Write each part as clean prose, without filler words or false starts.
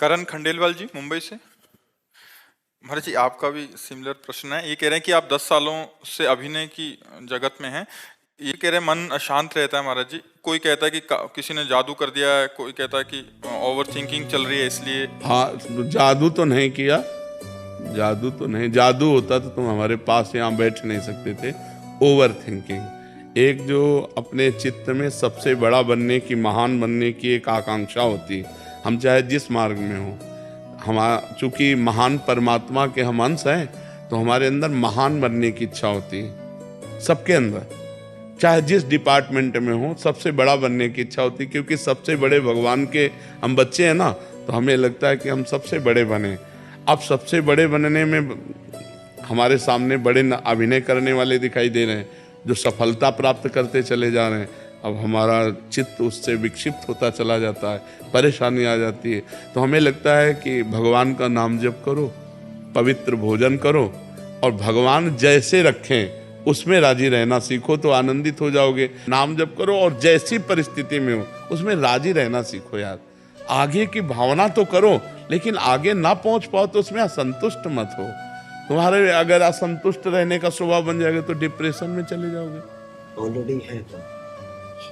करण खंडेलवाल जी मुंबई से। महाराज जी आपका भी सिमिलर प्रश्न है। ये कह रहे हैं कि आप 10 सालों से अभिनय की जगत में हैं। ये कह रहे हैं मन अशांत रहता है महाराज जी। कोई कहता है कि किसी ने जादू कर दिया है, कोई कहता है कि ओवर थिंकिंग चल रही है इसलिए। हाँ, जादू तो नहीं किया, जादू तो नहीं। जादू होता तो तुम हमारे पास यहाँ बैठ नहीं सकते थे। ओवर थिंकिंग, एक जो अपने चित्त में सबसे बड़ा बनने की, महान बनने की एक आकांक्षा होती है। हम चाहे जिस मार्ग में हो, हम चूंकि महान परमात्मा के हम अंश हैं, तो हमारे अंदर महान बनने की इच्छा होती है। सबके अंदर, चाहे जिस डिपार्टमेंट में हो, सबसे बड़ा बनने की इच्छा होती है। क्योंकि सबसे बड़े भगवान के हम बच्चे हैं ना, तो हमें लगता है कि हम सबसे बड़े बने। अब सबसे बड़े बनने में हमारे सामने बड़े अभिनय करने वाले दिखाई दे रहे हैं, जो सफलता प्राप्त करते चले जा रहे हैं। अब हमारा चित्त उससे विक्षिप्त होता चला जाता है, परेशानी आ जाती है। तो हमें लगता है कि भगवान का नाम जप करो, पवित्र भोजन करो, और भगवान जैसे रखें उसमें राजी रहना सीखो, तो आनंदित हो जाओगे। नाम जप करो और जैसी परिस्थिति में हो उसमें राजी रहना सीखो यार। आगे की भावना तो करो, लेकिन आगे ना पहुंच पाओ तो उसमें असंतुष्ट मत हो। तुम्हारे अगर असंतुष्ट रहने का स्वभाव बन जाएगा तो डिप्रेशन में चले जाओगे। ऑलरेडी है तो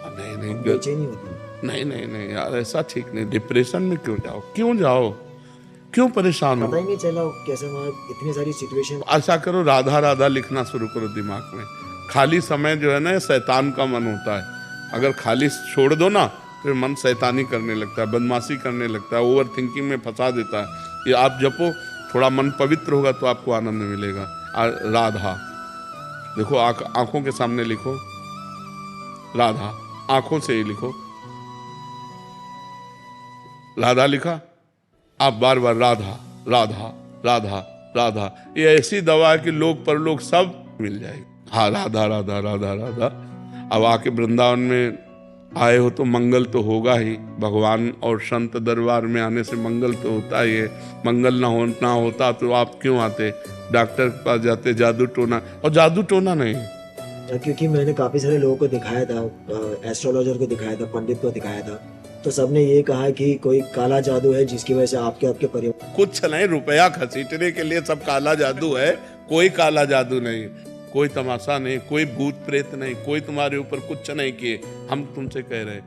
नहीं नहीं बेचैनी होती। नहीं नहीं नहीं यार, ऐसा ठीक नहीं। डिप्रेशन में क्यों जाओ, क्यों जाओ, क्यों परेशान हो? पता ही नहीं चला कैसे वहाँ इतनी सारी सिचुएशन। ऐसा करो, राधा राधा लिखना शुरू करो दिमाग में। खाली समय जो है ना, शैतान का मन होता है। अगर खाली छोड़ दो ना, फिर मन शैतानी करने लगता है, बदमाशी करने लगता है, ओवर थिंकिंग में फंसा देता है। ये आप जपो, थोड़ा मन पवित्र होगा तो आपको आनंद मिलेगा। राधा देखो, आंखों के सामने लिखो राधा, आंखों से ही लिखो। राधा लिखा, आप बार बार राधा राधा राधा राधा। ये ऐसी दवा है कि लोक परलोक सब मिल जाएगी। हाँ, राधा राधा राधा राधा। अब आके वृंदावन में आए हो तो मंगल तो होगा ही। भगवान और संत दरबार में आने से मंगल तो होता ही है। मंगल ना होता तो आप क्यों आते? डॉक्टर के पास जाते, जादू टोना। और जादू टोना नहीं, क्योंकि मैंने काफी सारे लोगों को दिखाया था, एस्ट्रोलॉजर को दिखाया था, पंडित को दिखाया था, तो सबने ये कहा कि कोई काला जादू है जिसकी वजह से आपके परिवार। कुछ नहीं, रुपया खसीटने के लिए सब काला जादू है। कोई काला जादू नहीं, कोई तमाशा नहीं, कोई भूत प्रेत नहीं, कोई तुम्हारे ऊपर कुछ नहीं किए। हम तुमसे कह रहे,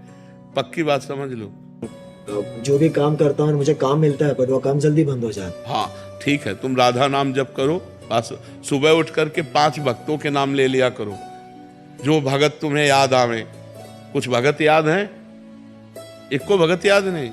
पक्की बात समझ लो। जो भी काम करता हूँ मुझे काम मिलता है, पर वो काम जल्दी बंद हो जाता है। हाँ ठीक है, तुम राधा नाम जप करो। बस सुबह उठ करके 5 भक्तों के नाम ले लिया करो, जो भगत तुम्हें याद आवे। कुछ भगत याद हैं? एक को भगत याद नहीं।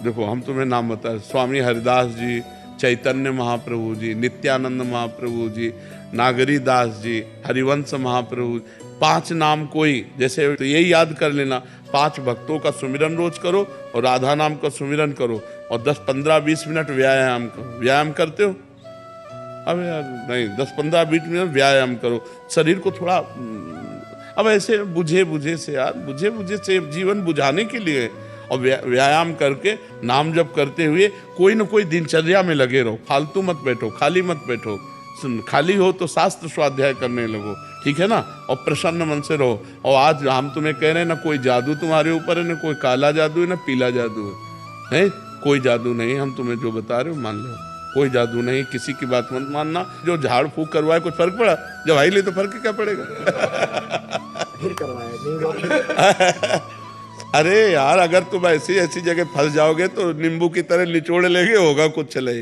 देखो, हम तुम्हें नाम बताए, स्वामी हरिदास जी, चैतन्य महाप्रभु जी, नित्यानंद महाप्रभु जी, नागरी दास जी, हरिवंश महाप्रभु। 5 नाम कोई, जैसे तो यही याद कर लेना। 5 भक्तों का सुमिरन रोज करो और राधा नाम का सुमिरन करो, और 10, 15, 20 मिनट व्यायाम करो। व्यायाम करते हो? अब यार नहीं, 10, 15, 20 मिनट व्यायाम करो, शरीर को थोड़ा। अब ऐसे बुझे से यार, बुझे से जीवन बुझाने के लिए। और व्यायाम करके नाम जप करते हुए कोई ना कोई दिनचर्या में लगे रहो। फालतू मत बैठो, खाली मत बैठो। खाली हो तो शास्त्र स्वाध्याय करने लगो, ठीक है ना? और प्रसन्न मन से रहो। और आज हम तुम्हें कह रहे हैं ना, कोई जादू तुम्हारे ऊपर है, ना कोई काला जादू है, ना पीला जादू है। कोई जादू नहीं। हम तुम्हें जो बता रहे हो मान लो, कोई जादू नहीं। किसी की बात मत मानना। जो झाड़ फूक करवाए कुछ फर्क पड़ा? जब आई ले तो फर्क क्या पड़ेगा? फिर करवाया। अरे यार, अगर तुम ऐसी जगह फंस जाओगे तो नींबू की तरह निचोड़ लेंगे, होगा कुछ चले।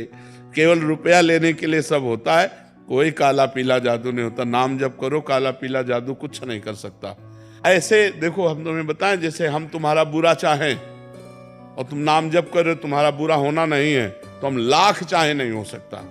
केवल रुपया लेने के लिए सब होता है। कोई काला पीला जादू नहीं होता। नाम जप करो, काला पीला जादू कुछ नहीं कर सकता। ऐसे देखो, हम तुम्हें बताएं, जैसे हम तुम्हारा बुरा चाहें और तुम नाम जप कर रहे हो, तुम्हारा बुरा होना नहीं है, तो हम लाख चाहे नहीं हो सकता।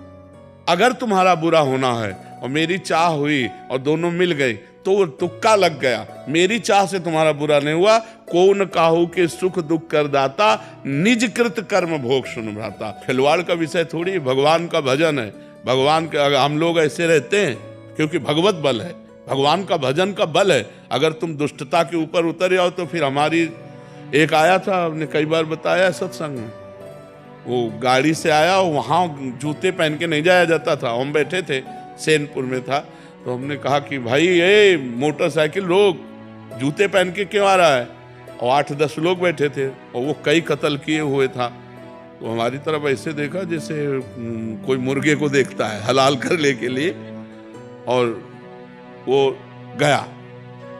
अगर तुम्हारा बुरा होना है और मेरी चाह हुई और दोनों मिल गई, तो तुक्का लग गया। मेरी चाह से तुम्हारा बुरा नहीं हुआ। कौन काहू के सुख दुख कर दाता, निज कृत कर्म भोग सुन भ्राता। खिलवाड़ का विषय थोड़ी, भगवान का भजन है। भगवान के हम लोग ऐसे रहते हैं क्योंकि भगवत बल है, भगवान का भजन का बल है। अगर तुम दुष्टता के ऊपर उतर जाओ तो फिर हमारी एक आया था, हमने कई बार बताया सत्संग में, वो गाड़ी से आया, वहाँ जूते पहन के नहीं जाया जाता था। हम बैठे थे, सैनपुर में था, तो हमने कहा कि भाई ये मोटरसाइकिल रोक, जूते पहन के क्यों आ रहा है? और 8-10 लोग बैठे थे और वो कई कत्ल किए हुए था। तो हमारी तरफ ऐसे देखा जैसे कोई मुर्गे को देखता है हलाल करने के लिए, और वो गया,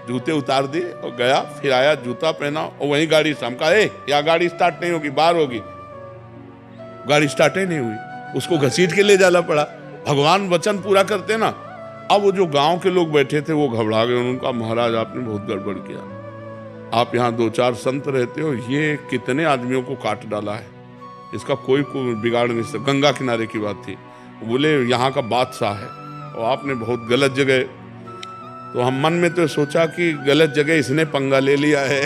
जूते उतार दिए और गया, फिर आया, जूता पहना और वहीं गाड़ी से, हम कहा यहाँ गाड़ी स्टार्ट नहीं होगी, बाहर होगी। गाड़ी स्टार्ट ही नहीं हुई, उसको घसीट के ले जाना पड़ा। भगवान वचन पूरा करते ना। अब वो जो गांव के लोग बैठे थे वो घबरा गए, उनका महाराज आपने बहुत गड़बड़ किया, आप यहाँ 2-4 संत रहते हो, ये कितने आदमियों को काट डाला है, इसका कोई बिगाड़ नहीं सकता। गंगा किनारे की बात थी, बोले यहाँ का बादशाह है और आपने बहुत गलत जगह। तो हम मन में तो सोचा कि गलत जगह इसने पंगा ले लिया है।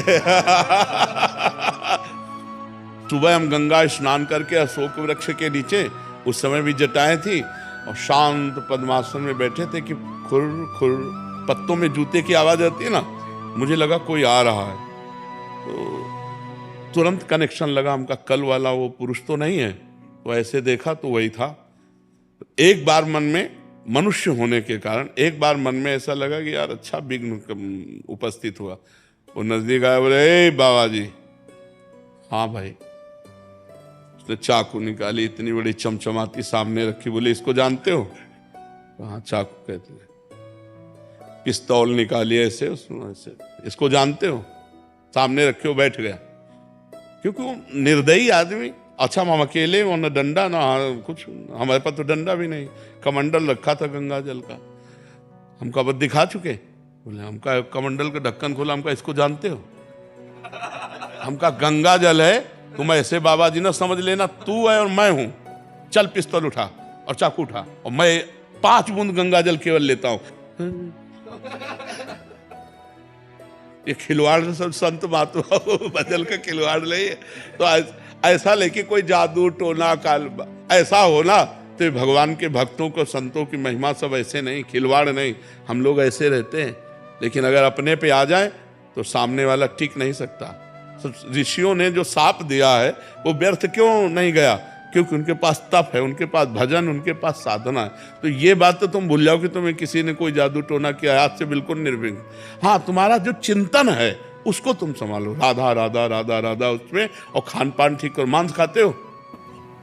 सुबह हम गंगा स्नान करके अशोक वृक्ष के नीचे, उस समय भी जटाएं थी, और शांत पद्मासन में बैठे थे कि खुर खुर पत्तों में जूते की आवाज आती है ना, मुझे लगा कोई आ रहा है, तो तुरंत कनेक्शन लगा हमका, कल वाला वो पुरुष तो नहीं है। तो ऐसे देखा तो वही था। एक बार मन में, मनुष्य होने के कारण एक बार मन में ऐसा लगा कि यार अच्छा विघ्न उपस्थित हुआ। वो नजदीक आया, बोले ए बाबा जी। हाँ भाई। उसने चाकू निकाली, इतनी बड़ी चमचमाती सामने रखी, बोले इसको जानते हो? हाँ चाकू कहते हैं। पिस्तौल निकाली ऐसे, उसमें ऐसे, इसको जानते हो? सामने रखे हो, बैठ गया, क्योंकि वो निर्दयी आदमी। अच्छा हम अकेले, वो न डंडा ना कुछ, हमारे पास तो डंडा भी नहीं, कमंडल रखा था गंगा जल का, हमका बस दिखा चुके। बोले हमका कमंडल का ढक्कन खोला, हमका इसको जानते हो? हमका गंगा जल है, तुम ऐसे बाबा जी ना समझ लेना, तू है और मैं हूं, चल पिस्तौल उठा और चाकू उठा, और मैं 5 बूंद गंगा जल केवल लेता हूं। ये खिलवाड़ सब संत महात्मा बदल का खिलवाड़ नहीं है। तो ऐसा लेके कोई जादू टोना काल ऐसा हो ना, तो भगवान के भक्तों को, संतों की महिमा सब ऐसे नहीं, खिलवाड़ नहीं, हम लोग ऐसे रहते हैं। लेकिन अगर अपने पे आ जाए तो सामने वाला टिक नहीं सकता। ऋषियों ने जो साप दिया है वो व्यर्थ क्यों नहीं गया? क्योंकि उनके पास तप है, उनके पास भजन, उनके पास साधना है। तो ये बात तो तुम भूल जाओ कि तुम्हें किसी ने कोई जादू टोना किया, आज से बिल्कुल निर्विघ्न। हाँ, तुम्हारा जो चिंतन है उसको तुम संभालो, राधा राधा राधा राधा उसमें, और खान पान ठीक करो। मांस खाते हो?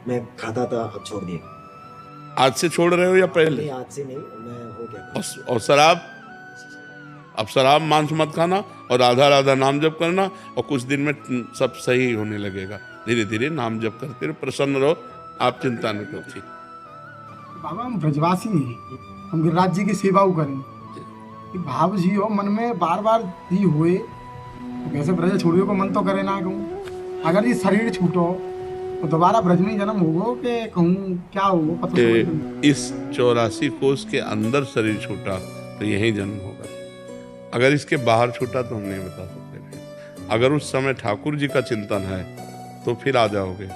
मैं खाता था, अब छोड़ दिया। आज से छोड़ रहे हो या पहले? नहीं, आज से नहीं, मैं हो गया। और शराब? अब शराब मांस मत खाना और राधा राधा नाम जप करना, और कुछ दिन में सब सही होने लगेगा। धीरे धीरे नाम जप करते रहो, प्रसन्न रहो, आप चिंता नहीं करती। बाबा हम ब्रजवासी हैं, हम गिरिराज जी की सेवा करें, भाव जी हो मन में बार बार दी हुए, वैसे ब्रज छोड़ियो को मन तो करे ना कहूँ। अगर ये शरीर छूटो तो दोबारा ब्रज में जन्म होगो के कहूँ क्या होगो, पता नहीं। इस 84 कोस के अंदर शरीर छूटा तो यही जन्म होगा। अगर इसके बाहर छूटा तो हम नहीं बता सकते। अगर उस समय ठाकुर जी का चिंतन है तो फिर आ जाओगे,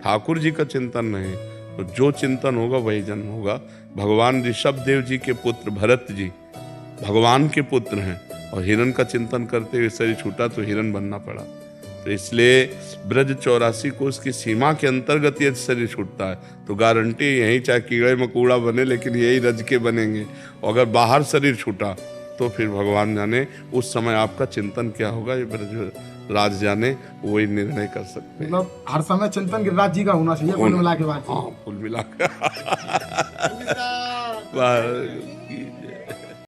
ठाकुर जी का चिंतन नहीं तो जो चिंतन होगा वही जन्म होगा। भगवान ऋषभ देव जी के पुत्र भरत जी भगवान के पुत्र हैं, और हिरण का चिंतन करते हुए शरीर छूटा तो हिरण बनना पड़ा। तो इसलिए ब्रज 84 कोस की सीमा के अंतर्गत यदि शरीर छूटता है तो गारंटी यही, चाहे कीड़े मकोड़ा बने लेकिन यही रज के बनेंगे। और अगर बाहर शरीर छूटा तो फिर भगवान जाने उस समय आपका चिंतन क्या होगा, ये ब्रज राज जाने, वही निर्णय कर सकते हैं। मतलब हर समय चिंतन गिरिराज जी का होना चाहिए, कुल मिला के बात। हाँ, कुल मिला के